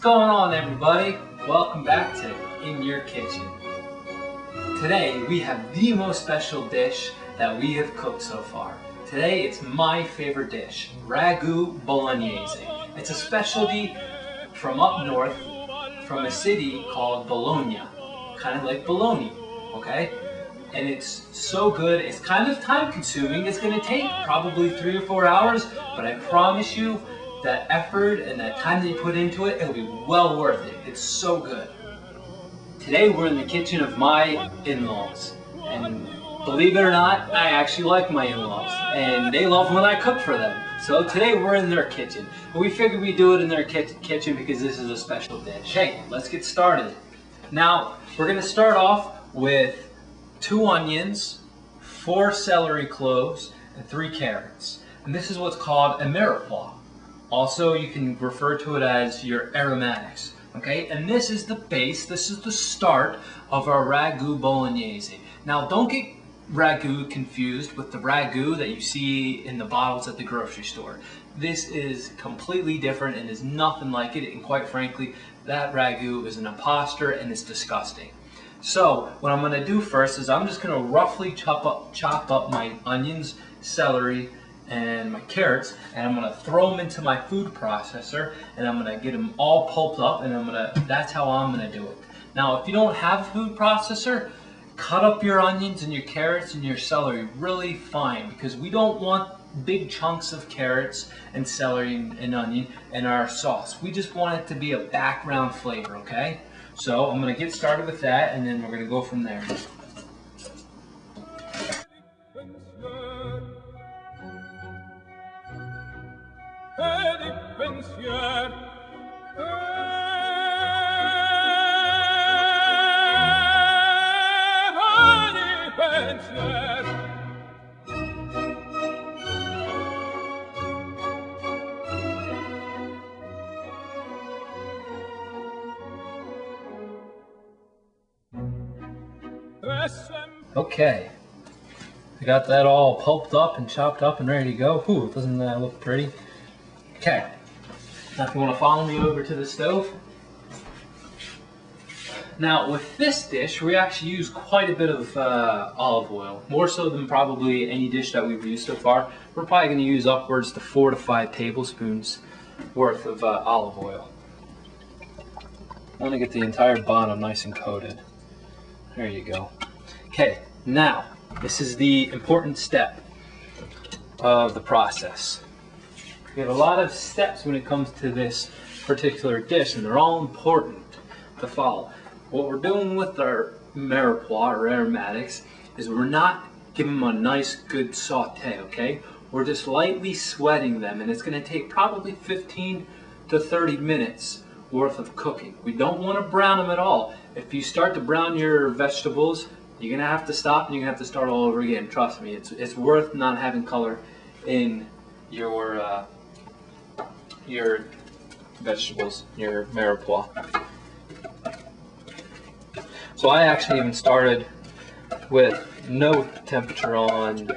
going on, everybody? Welcome back to In Your Kitchen. Today we have the most special dish that we have cooked so far. Today it's my favorite dish, Ragu Bolognese. It's a specialty from up north, from a city called Bologna, kind of like bologna, okay? And it's so good, it's kind of time consuming. It's going to take probably 3 or 4 hours, but I promise you that effort and that time that you put into it, it'll be well worth it. It's so good. Today we're in the kitchen of my in-laws, and believe it or not, I actually like my in-laws, and they love when I cook for them. So today we're in their kitchen, but we figured we'd do it in their kitchen because this is a special dish. Hey, let's get started. Now, we're going to start off with 2 onions, 4 celery cloves, and 3 carrots. And this is what's called a mirepoix. Also, you can refer to it as your aromatics. Okay, and this is the base, this is the start of our Ragu Bolognese. Now, don't get Ragu confused with the Ragu that you see in the bottles at the grocery store. This is completely different and is nothing like it, and quite frankly, that Ragu is an imposter and it's disgusting. So, what I'm going to do first is I'm just going to roughly chop up my onions, celery, and my carrots, and I'm going to throw them into my food processor, and I'm going to get them all pulped up, and that's how I'm going to do it. Now, if you don't have a food processor, cut up your onions and your carrots and your celery really fine, because we don't want big chunks of carrots and celery and onion in our sauce. We just want it to be a background flavor, okay? So I'm going to get started with that, and then we're going to go from there. Okay, I got that all pulped up and chopped up and ready to go. Ooh, doesn't that look pretty? Okay, now if you want to follow me over to the stove. Now with this dish, we actually use quite a bit of olive oil, more so than probably any dish that we've used so far. We're probably going to use upwards to 4 to 5 tablespoons worth of olive oil. I want to get the entire bottom nice and coated. There you go. Okay, now this is the important step of the process. We have a lot of steps when it comes to this particular dish, and they're all important to follow. What we're doing with our mirepoix or aromatics is we're not giving them a nice good saute, okay? We're just lightly sweating them, and it's going to take probably 15 to 30 minutes worth of cooking. We don't want to brown them at all. If you start to brown your vegetables, you're going to have to stop and you're going to have to start all over again. Trust me, it's worth not having color in your vegetables, your mirepoix. So I actually even started with no temperature on,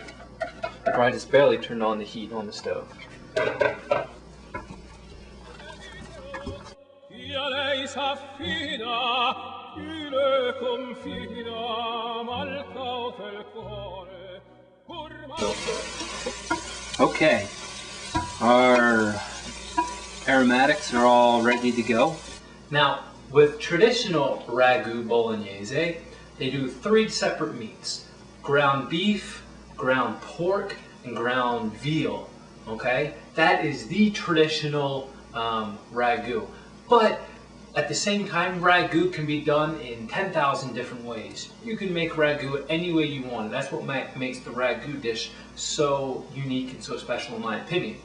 or I just barely turned on the heat on the stove. Okay, our aromatics are all ready to go. Now, with traditional Ragu Bolognese, they do 3 separate meats: ground beef, ground pork, and ground veal. Okay, that is the traditional Ragu. But at the same time, Ragu can be done in 10,000 different ways. You can make Ragu any way you want. That's what makes the Ragu dish so unique and so special in my opinion.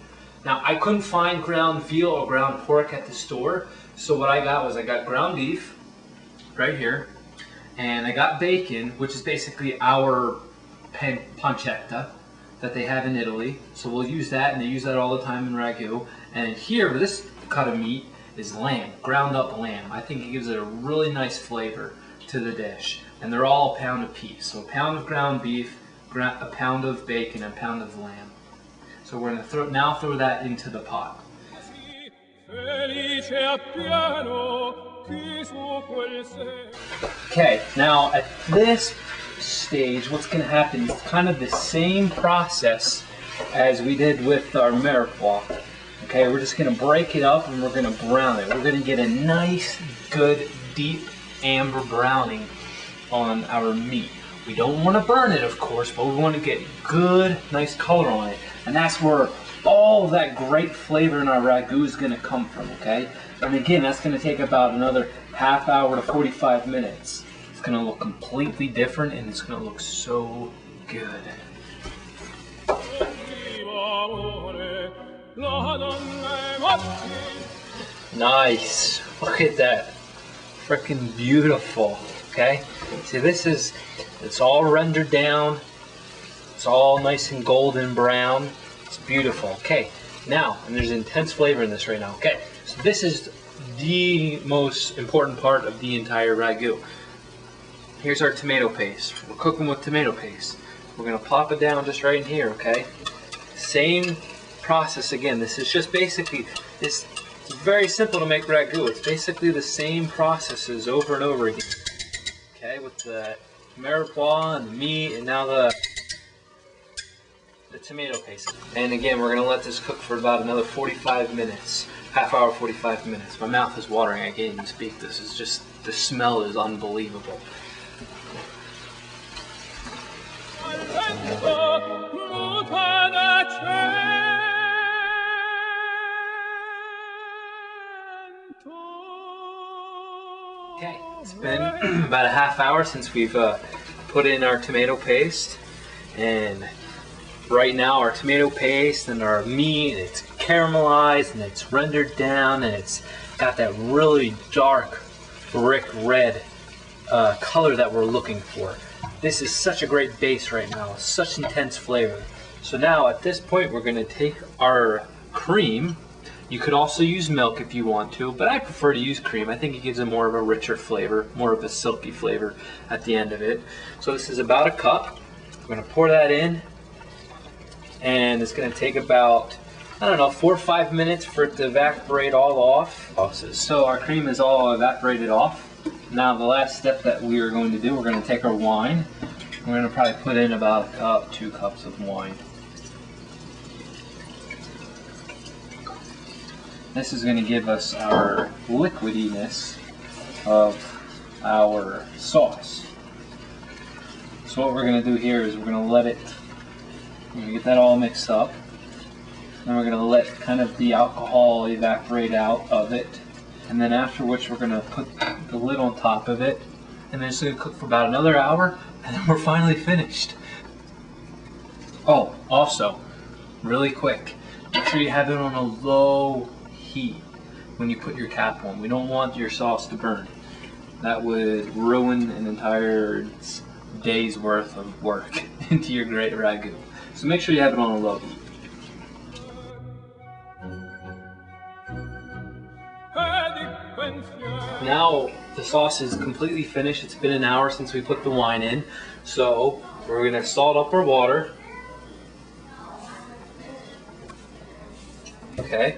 Now, I couldn't find ground veal or ground pork at the store, so what I got was I got ground beef right here, and I got bacon, which is basically our pancetta that they have in Italy. So we'll use that, and they use that all the time in Ragu. And here, for this cut of meat, is lamb, ground up lamb. I think it gives it a really nice flavor to the dish. And they're all a pound apiece. So a pound of ground beef, a pound of bacon, and a pound of lamb. So we're going to now throw that into the pot. Okay, now at this stage, what's going to happen is kind of the same process as we did with our mirepoix. Okay, we're just going to break it up and we're going to brown it. We're going to get a nice, good, deep amber browning on our meat. We don't want to burn it, of course, but we want to get good, nice color on it. And that's where all of that great flavor in our ragu is going to come from, okay? And again, that's going to take about another half hour to 45 minutes. It's going to look completely different and it's going to look so good. Nice. Look at that. Freaking beautiful. Okay? See, it's all rendered down. It's all nice and golden brown. It's beautiful. Okay. Now, and there's intense flavor in this right now. Okay. So this is the most important part of the entire ragu. Here's our tomato paste. We're cooking with tomato paste. We're going to plop it down just right in here, okay? Same process again. This is just basically, it's very simple to make ragu. It's basically the same processes over and over again. Okay, with the mirepoix and the meat and now the tomato paste. And again, we're going to let this cook for about another 45 minutes. Half hour, 45 minutes. My mouth is watering. I can't even speak. This is just, the smell is unbelievable. Okay, it's been about a half hour since we've put in our tomato paste, and right now our tomato paste and our meat, it's caramelized and it's rendered down and it's got that really dark brick red color that we're looking for. This is such a great base right now, such intense flavor. So now at this point we're going to take our cream. You could also use milk if you want to, but I prefer to use cream. I think it gives it more of a richer flavor, more of a silky flavor at the end of it. So this is about a cup. I'm going to pour that in, and it's going to take about, I don't know, 4 or 5 minutes for it to evaporate all off. So our cream is all evaporated off. Now the last step that we are going to do, we're going to take our wine. We're going to probably put in about a cup, 2 cups of wine. This is going to give us our liquidiness of our sauce. So what we're going to do here is we're going to let it, we're going to get that all mixed up. Then we're going to let kind of the alcohol evaporate out of it. And then after which we're going to put the lid on top of it. And then it's going to cook for about another hour. And then we're finally finished. Oh, also, really quick, make sure you have it on a low heat when you put your cap on. We don't want your sauce to burn. That would ruin an entire day's worth of work into your great ragu. So make sure you have it on a low heat. Now the sauce is completely finished. It's been an hour since we put the wine in. So we're going to salt up our water. Okay.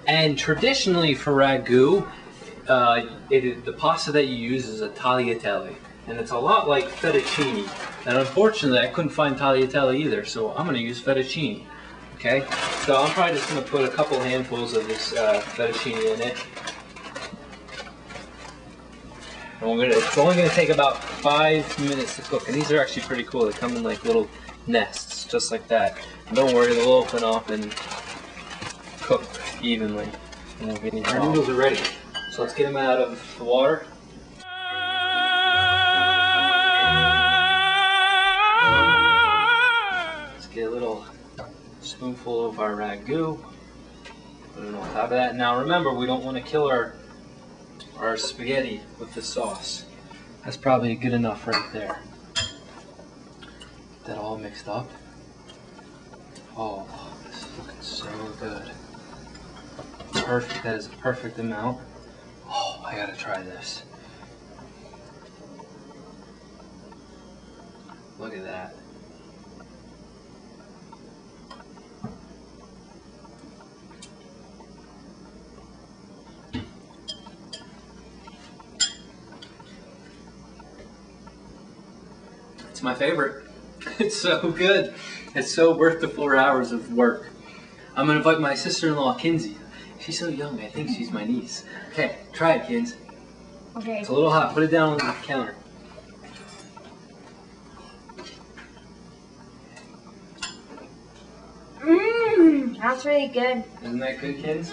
And traditionally for ragu, the pasta that you use is a tagliatelle, and it's a lot like fettuccine. And unfortunately, I couldn't find tagliatelle either, so I'm going to use fettuccine. Okay, so I'm probably just going to put a couple handfuls of this fettuccine in it. And it's only going to take about 5 minutes to cook, and these are actually pretty cool. They come in like little nests, just like that. And don't worry, they'll open up and cook evenly. And our noodles are ready. So let's get them out of the water. Let's get a little spoonful of our ragu. Put it on top of that. Now remember, we don't want to kill our spaghetti with the sauce. That's probably good enough right there. Get that all mixed up. Oh, this is looking so good. Perfect, that is a perfect amount. Oh, I gotta try this. Look at that. It's my favorite. It's so good. It's so worth the 4 hours of work. I'm gonna invite my sister-in-law, Kinsey. She's so young, I think she's my niece. Okay, try it, Kins. Okay. It's a little hot. Put it down on the counter. That's really good. Isn't that good, Kins?